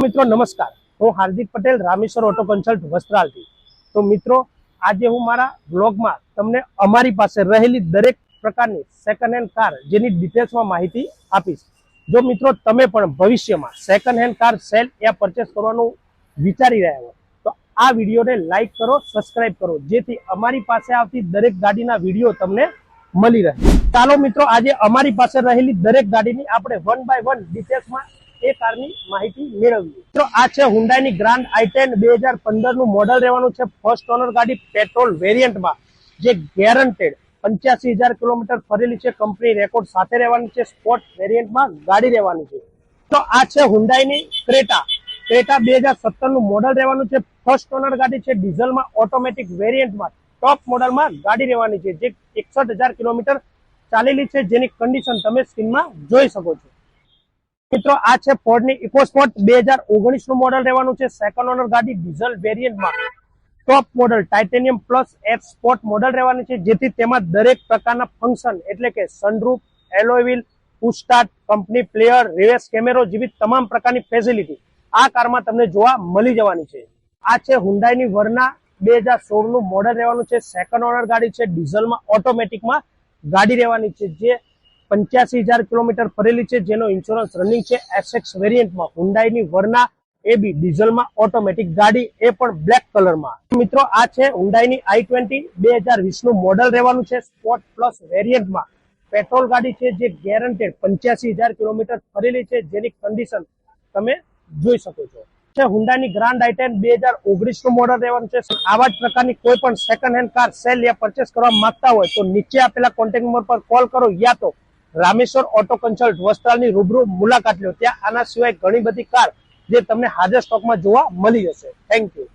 મિત્રો નમસ્કાર, હું હાર્દિક પટેલ, રામેશ્વર ઓટો કન્સલ્ટ વસ્ત્રાલથી। તો મિત્રો આજે હું મારા બ્લોગમાં તમને અમારી પાસે રહેલી દરેક પ્રકારની સેકન્ડ હેન્ડ કાર જેની ડિટેલ્સમાં માહિતી આપીશ। જો મિત્રો તમે પણ ભવિષ્યમાં સેકન્ડ હેન્ડ કાર સેલ યા પરચેસ કરવાનું વિચારી રહ્યા હો તો આ વિડીયોને લાઈક કરો, સબસ્ક્રાઇબ કરો, જેથી અમારી પાસે આવતી દરેક ગાડીના વિડીયો તમને મળી રહે। ચાલો મિત્રો આજે અમારી પાસે રહેલી દરેક ગાડીની આપણે 1 બાય 1 ડિટેલ્સમાં એ કારની માહિતી મેળવીએ। મિત્રો આ છે હુન્ડાઈની ગ્રાન્ડ i10 2015 નું મોડલ રહેવાનું છે। ફર્સ્ટ ઓનર ગાડી પેટ્રોલ વેરિયન્ટમાં જે ગેરંટેડ 85,000 કિલોમીટર ફરેલી છે, કંપની રેકોર્ડ સાથે રહેવાની છે। સ્પોર્ટ વેરિયન્ટમાં ગાડી રહેવાની છે। તો આ છે હુન્ડાઈની ક્રેટા 2017 નું મોડલ રહેવાનું છે। ફર્સ્ટ ઓનર ગાડી છે, ડીઝલમાં ઓટોમેટિક વેરિયન્ટમાં ટોપ મોડલમાં ગાડી રહેવાની છે, જે 61,000 કિલોમીટર ચાલેલી છે, જેની કન્ડિશન તમે સ્ક્રીનમાં જોઈ શકો છો। મિત્રો આ છે ફોર્ડની ઇકોસ્પોર્ટ 2019 નું મોડલ રહેવાનું છે। સેકન્ડ ઓનર ગાડી ડીઝલ વેરિયન્ટમાં top model Titanium plus F sport model રહેવાની છે, જેથી તેમાં દરેક પ્રકારના ફંક્શન એટલે કે sunroof, alloy wheel, push start, company player, reverse કેમેરો જેવી તમામ પ્રકારની ફેસિલિટી આ કારમાં તમને જોવા મળી જવાની છે। આ છે હુન્ડાઈની વર્ના 2016 નું મોડલ રહેવાનું છે। સેકન્ડ ઓનર ગાડી છે, ડીઝલમાં ઓટોમેટિકમાં ગાડી રહેવાની છે, જે 85,000 કિલોમીટર ફરેલી છે, જેનો ઇન્સ્યોરન્સ રનિંગ છે। એસએક્સ વેરિયન્ટમાં હુન્ડાઈની વર્ના એબી ડીઝલમાં ઓટોમેટિક ગાડી, એ પણ બ્લેક કલરમાં। મિત્રો આ છે હુન્ડાઈની i20 2020 નું મોડલ રહેવાનું છે। સ્પોર્ટ પ્લસ વેરિયન્ટમાં પેટ્રોલ ગાડી છે, જે ગેરંટેડ 85,000 કિલોમીટર ફરેલી છે, જેની કન્ડિશન તમે જોઈ શકો છો। છે હુન્ડાઈની ગ્રાન્ડ i10 2019 નું મોડલ રહેવાનું છે। આવા જ પ્રકારની કોઈ પણ સેકન્ડ હેન્ડ કાર સેલ યા પરચેસ કરવા માંગતા હોય તો નીચે આપેલા કોન્ટેક્ટ નંબર પર કોલ કરો યા તો રામેશ્વર ઓટો કન્સલ્ટ વસ્ત્રાલની રૂબરૂ મુલાકાત લો। ત્યાં આના સિવાય ઘણી બધી કાર જે તમને હાજર સ્ટોકમાં જોવા મળી જશે। Thank you.